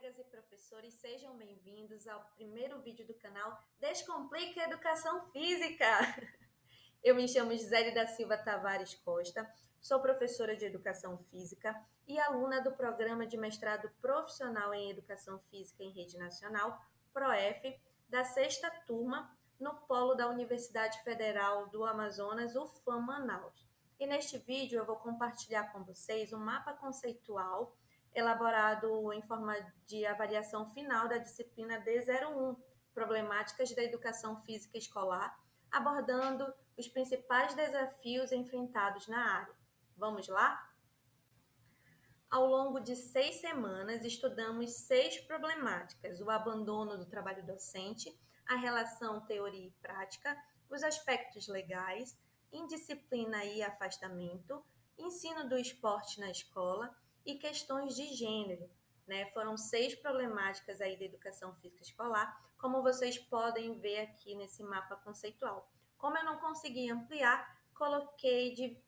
colegas e professores, sejam bem-vindos ao primeiro vídeo do canal Descomplica Educação Física. Eu me chamo Gisele da Silva Tavares Costa, sou professora de Educação Física e aluna do Programa de Mestrado Profissional em Educação Física em Rede Nacional, PROEF, da 6ª turma, no polo da Universidade Federal do Amazonas, UFAM Manaus. E neste vídeo eu vou compartilhar com vocês um mapa conceitual elaborado em forma de avaliação final da disciplina D01, Problemáticas da Educação Física Escolar, abordando os principais desafios enfrentados na área. Vamos lá? Ao longo de 6 semanas, estudamos 6 problemáticas: o abandono do trabalho docente, a relação teoria e prática, os aspectos legais, indisciplina e afastamento, ensino do esporte na escola e questões de gênero. Foram 6 problemáticas aí da educação física escolar, como vocês podem ver aqui nesse mapa conceitual. Como eu não consegui ampliar,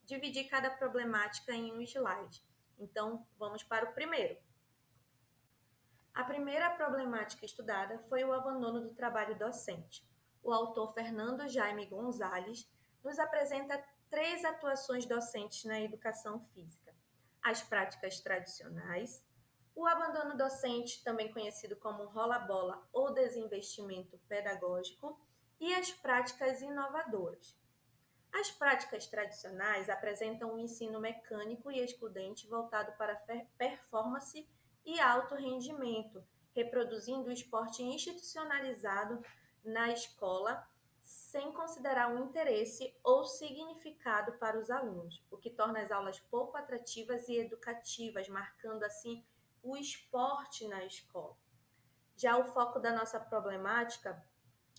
dividi cada problemática em um slide. Então, vamos para o primeiro. A primeira problemática estudada foi o abandono do trabalho docente. O autor Fernando Jaime Gonzalez nos apresenta 3 atuações docentes na educação física: as práticas tradicionais, o abandono docente, também conhecido como rola-bola ou desinvestimento pedagógico, e as práticas inovadoras. As práticas tradicionais apresentam um ensino mecânico e excludente voltado para performance e alto rendimento, reproduzindo o esporte institucionalizado na escola, sem considerar o interesse ou significado para os alunos, o que torna as aulas pouco atrativas e educativas, marcando assim o esporte na escola. Já o foco da nossa problemática,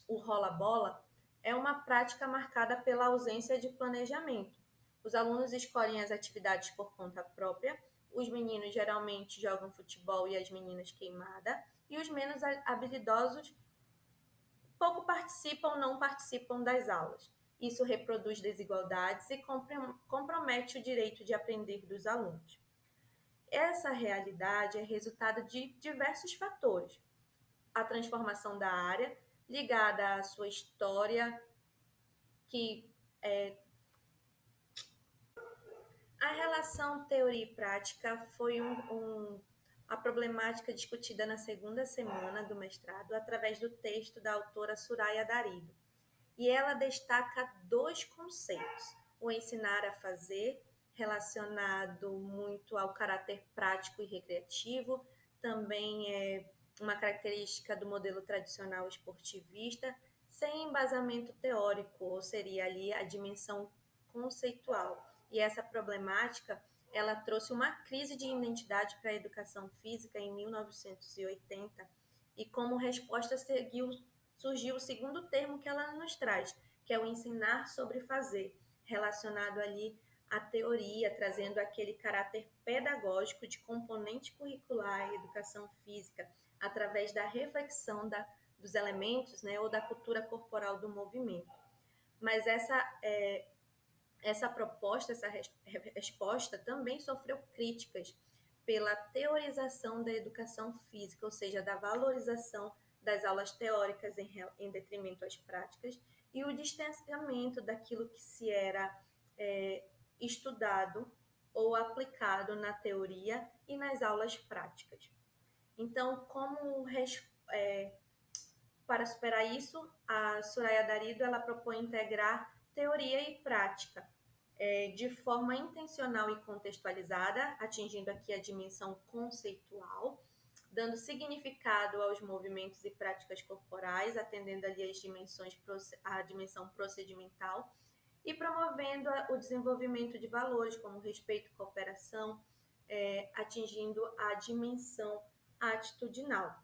o rola-bola, é uma prática marcada pela ausência de planejamento. Os alunos escolhem as atividades por conta própria, os meninos geralmente jogam futebol e as meninas queimada, e os menos habilidosos pouco participam ou não participam das aulas. Isso reproduz desigualdades e compromete o direito de aprender dos alunos. Essa realidade é resultado de diversos fatores: a transformação da área, ligada à sua história, que a relação teoria e prática foi a problemática discutida na 2ª semana do mestrado, através do texto da autora Soraya Darido. E ela destaca 2 conceitos: o ensinar a fazer, relacionado muito ao caráter prático e recreativo, também é uma característica do modelo tradicional esportivista, sem embasamento teórico, ou seria ali a dimensão conceitual. E essa problemática, ela trouxe uma crise de identidade para a educação física em 1980, e como resposta surgiu o segundo termo que ela nos traz, que é o ensinar sobre fazer, relacionado ali à teoria, trazendo aquele caráter pedagógico de componente curricular e educação física, através da reflexão dos elementos, ou da cultura corporal do movimento. Mas essa proposta, essa resposta também sofreu críticas pela teorização da educação física, ou seja, da valorização das aulas teóricas em detrimento às práticas, e o distanciamento daquilo que se era estudado ou aplicado na teoria e nas aulas práticas. Então, para superar isso, a Soraya Darido ela propõe integrar teoria e prática de forma intencional e contextualizada, atingindo aqui a dimensão conceitual, dando significado aos movimentos e práticas corporais, atendendo ali a dimensão procedimental, e promovendo o desenvolvimento de valores como respeito e cooperação, atingindo a dimensão atitudinal.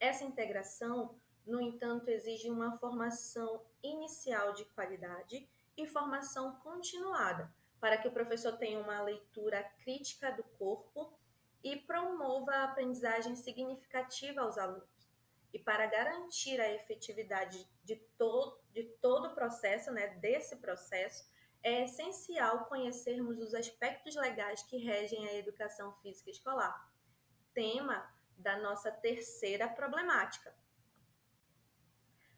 Essa integração, no entanto, exige uma formação inicial de qualidade e formação continuada, para que o professor tenha uma leitura crítica do corpo e promova a aprendizagem significativa aos alunos. E para garantir a efetividade de todo o processo, desse processo, é essencial conhecermos os aspectos legais que regem a educação física escolar, tema da nossa terceira problemática.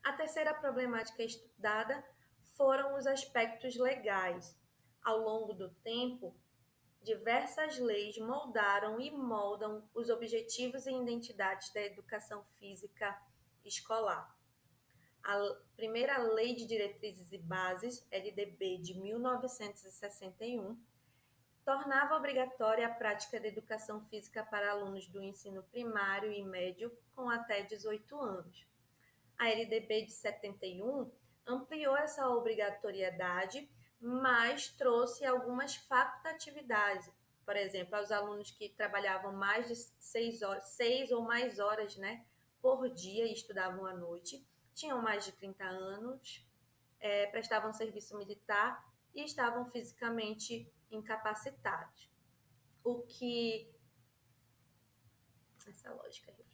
A terceira problemática estudada foram os aspectos legais. Ao longo do tempo, diversas leis moldaram e moldam os objetivos e identidades da educação física escolar. A primeira Lei de Diretrizes e Bases, LDB, de 1961, tornava obrigatória a prática da educação física para alunos do ensino primário e médio com até 18 anos. A LDB de 71 ampliou essa obrigatoriedade, mas trouxe algumas facultatividades. Por exemplo, aos alunos que trabalhavam mais de 6 ou mais horas, né, por dia e estudavam à noite, tinham mais de 30 anos, prestavam serviço militar e estavam fisicamente incapacitados. O que... Essa lógica aí.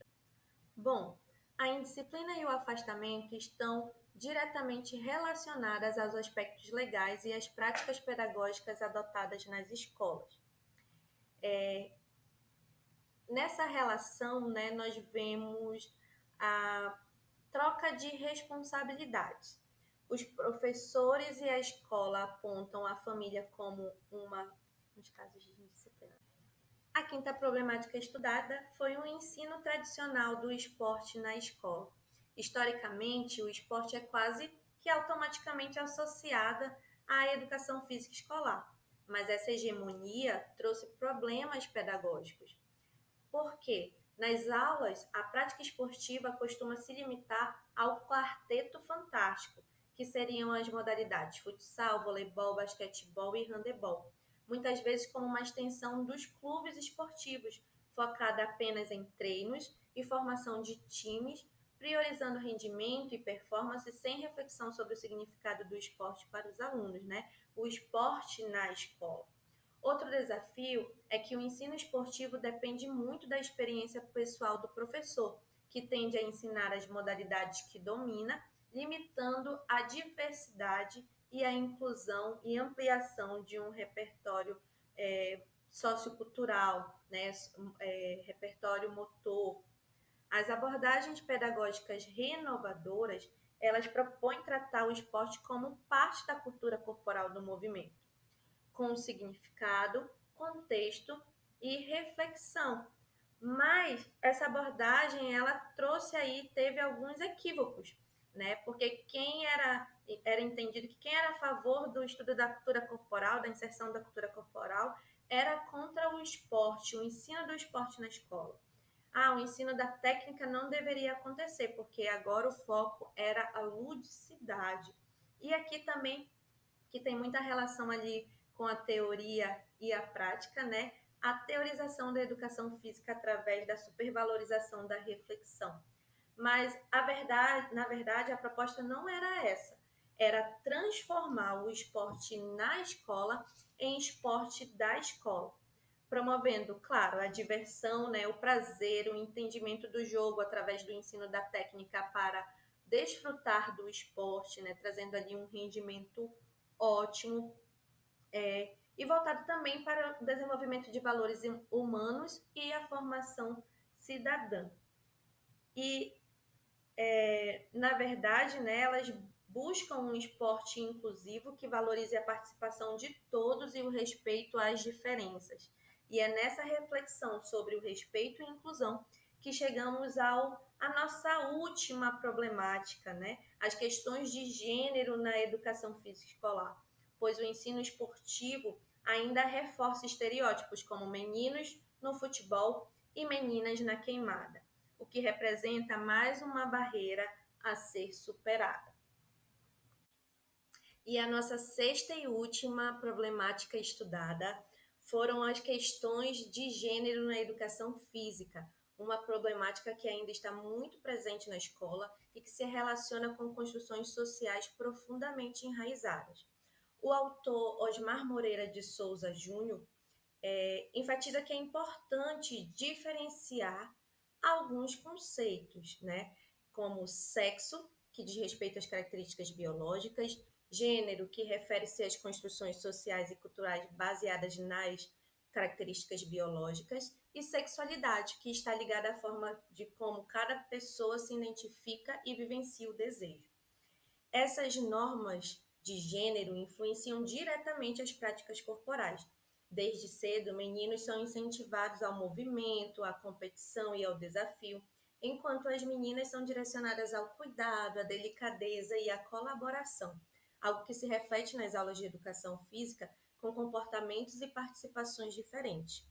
Bom, a indisciplina e o afastamento estão diretamente relacionadas aos aspectos legais e às práticas pedagógicas adotadas nas escolas. Nessa relação, né, nós vemos a troca de responsabilidades. Os professores e a escola apontam a família como nos casos de indisciplina. A quinta problemática estudada foi o ensino tradicional do esporte na escola. Historicamente, o esporte é quase que automaticamente associado à educação física escolar, mas essa hegemonia trouxe problemas pedagógicos. Por quê? Nas aulas, a prática esportiva costuma se limitar ao quarteto fantástico, que seriam as modalidades futsal, voleibol, basquetebol e handebol, muitas vezes como uma extensão dos clubes esportivos, focada apenas em treinos e formação de times, priorizando rendimento e performance sem reflexão sobre o significado do esporte para os alunos, né? O esporte na escola. Outro desafio é que o ensino esportivo depende muito da experiência pessoal do professor, que tende a ensinar as modalidades que domina, limitando a diversidade e a inclusão e ampliação de um repertório sociocultural, né, repertório motor. As abordagens pedagógicas renovadoras, elas propõem tratar o esporte como parte da cultura corporal do movimento, com significado, contexto e reflexão. Mas essa abordagem, ela teve alguns equívocos, né? Porque era entendido que quem era a favor do estudo da cultura corporal, da inserção da cultura corporal, era contra o esporte, o ensino do esporte na escola. O ensino da técnica não deveria acontecer, porque agora o foco era a ludicidade. E aqui também, que tem muita relação ali com a teoria e a prática, né? A teorização da educação física através da supervalorização da reflexão. Mas na verdade, a proposta não era essa. Era transformar o esporte na escola em esporte da escola, promovendo, claro, a diversão, né, o prazer, o entendimento do jogo através do ensino da técnica para desfrutar do esporte, né, trazendo ali um rendimento ótimo, e voltado também para o desenvolvimento de valores humanos e a formação cidadã. E, na verdade, né, elas buscam um esporte inclusivo que valorize a participação de todos e o respeito às diferenças. E é nessa reflexão sobre o respeito e inclusão que chegamos à nossa última problemática, né? As questões de gênero na educação física escolar, pois o ensino esportivo ainda reforça estereótipos como meninos no futebol e meninas na queimada, o que representa mais uma barreira a ser superada. E a nossa sexta e última problemática estudada foram as questões de gênero na educação física, uma problemática que ainda está muito presente na escola e que se relaciona com construções sociais profundamente enraizadas. O autor Osmar Moreira de Souza Júnior enfatiza que é importante diferenciar alguns conceitos, né? Como sexo, que diz respeito às características biológicas, gênero, que refere-se às construções sociais e culturais baseadas nas características biológicas, e sexualidade, que está ligada à forma de como cada pessoa se identifica e vivencia o desejo. Essas normas de gênero influenciam diretamente as práticas corporais. Desde cedo, meninos são incentivados ao movimento, à competição e ao desafio, enquanto as meninas são direcionadas ao cuidado, à delicadeza e à colaboração, algo que se reflete nas aulas de educação física com comportamentos e participações diferentes.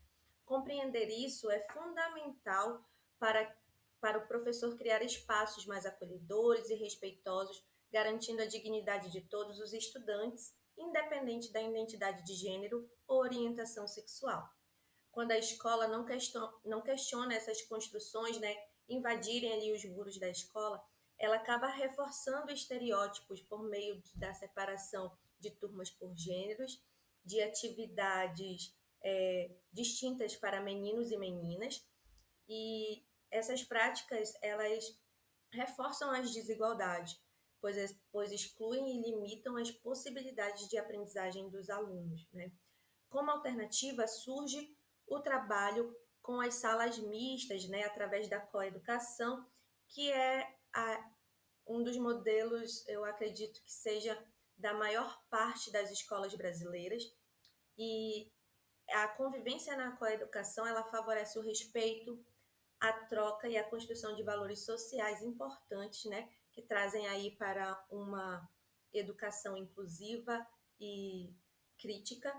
Compreender isso é fundamental para, para o professor criar espaços mais acolhedores e respeitosos, garantindo a dignidade de todos os estudantes, independente da identidade de gênero ou orientação sexual. Quando a escola não questiona essas construções, né, invadirem ali os muros da escola, ela acaba reforçando estereótipos por meio da separação de turmas por gêneros, de atividades distintas para meninos e meninas, e essas práticas elas reforçam as desigualdades, pois excluem e limitam as possibilidades de aprendizagem dos alunos, né? Como alternativa, surge o trabalho com as salas mistas, né, através da coeducação, que é um dos modelos, eu acredito que seja da maior parte das escolas brasileiras, e a convivência na coeducação, ela favorece o respeito, a troca e a construção de valores sociais importantes, né, que trazem aí para uma educação inclusiva e crítica.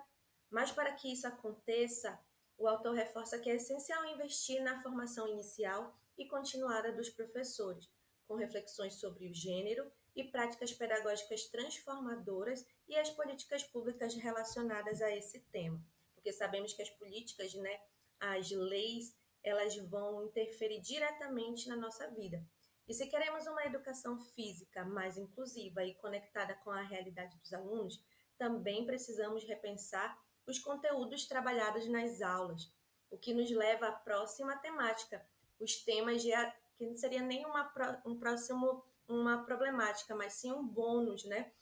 Mas para que isso aconteça, o autor reforça que é essencial investir na formação inicial e continuada dos professores, com reflexões sobre o gênero e práticas pedagógicas transformadoras e as políticas públicas relacionadas a esse tema. Porque sabemos que as políticas, né, as leis, elas vão interferir diretamente na nossa vida. E se queremos uma educação física mais inclusiva e conectada com a realidade dos alunos, também precisamos repensar os conteúdos trabalhados nas aulas, o que nos leva à próxima temática, os temas que não seria nem uma problemática, mas sim um bônus, né?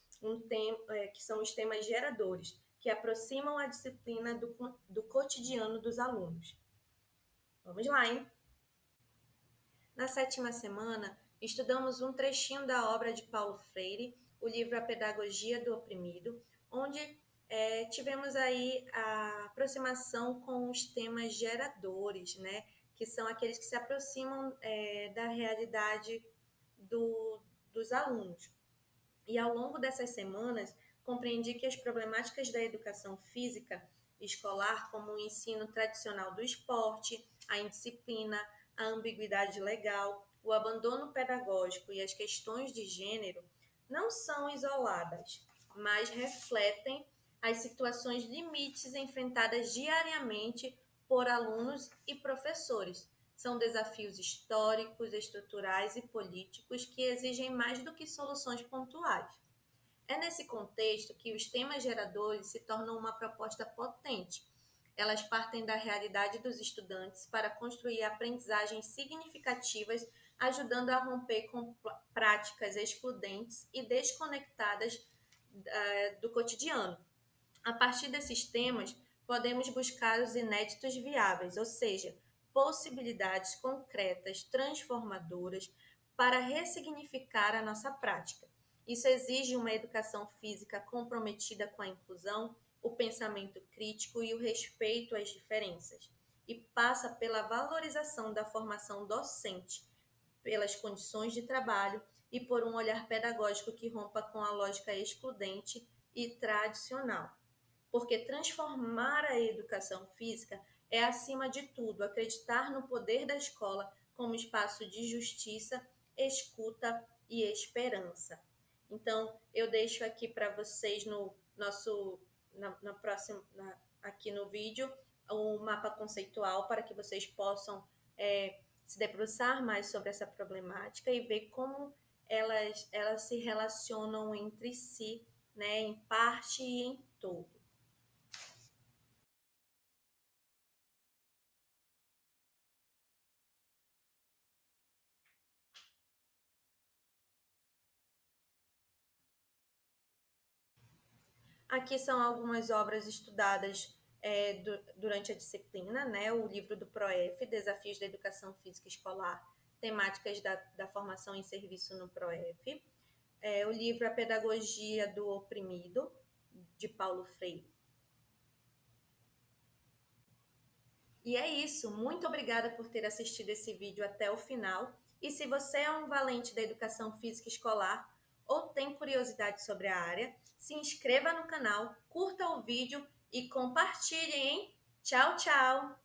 Que são os temas geradores, que aproximam a disciplina do cotidiano dos alunos. Vamos lá, hein? Na 7ª semana, estudamos um trechinho da obra de Paulo Freire, o livro A Pedagogia do Oprimido, onde tivemos aí a aproximação com os temas geradores, né? Que são aqueles que se aproximam da realidade dos alunos. E ao longo dessas semanas, compreendi que as problemáticas da educação física escolar, como o ensino tradicional do esporte, a indisciplina, a ambiguidade legal, o abandono pedagógico e as questões de gênero, não são isoladas, mas refletem as situações limites enfrentadas diariamente por alunos e professores. São desafios históricos, estruturais e políticos que exigem mais do que soluções pontuais. É nesse contexto que os temas geradores se tornam uma proposta potente. Elas partem da realidade dos estudantes para construir aprendizagens significativas, ajudando a romper com práticas excludentes e desconectadas do cotidiano. A partir desses temas, podemos buscar os inéditos viáveis, ou seja, possibilidades concretas, transformadoras, para ressignificar a nossa prática. Isso exige uma educação física comprometida com a inclusão, o pensamento crítico e o respeito às diferenças, e passa pela valorização da formação docente, pelas condições de trabalho e por um olhar pedagógico que rompa com a lógica excludente e tradicional. Porque transformar a educação física é, acima de tudo, acreditar no poder da escola como espaço de justiça, escuta e esperança. Então, eu deixo aqui para vocês no nosso na próxima aqui no vídeo um mapa conceitual para que vocês possam se debruçar mais sobre essa problemática e ver como elas se relacionam entre si, né, em parte e em todo. Aqui são algumas obras estudadas durante a disciplina, né? O livro do PROEF, Desafios da Educação Física Escolar, temáticas da formação em serviço no PROEF. O livro A Pedagogia do Oprimido, de Paulo Freire. E é isso, muito obrigada por ter assistido esse vídeo até o final. E se você é um valente da educação física escolar ou tem curiosidade sobre a área, se inscreva no canal, curta o vídeo e compartilhe, hein? Tchau, tchau!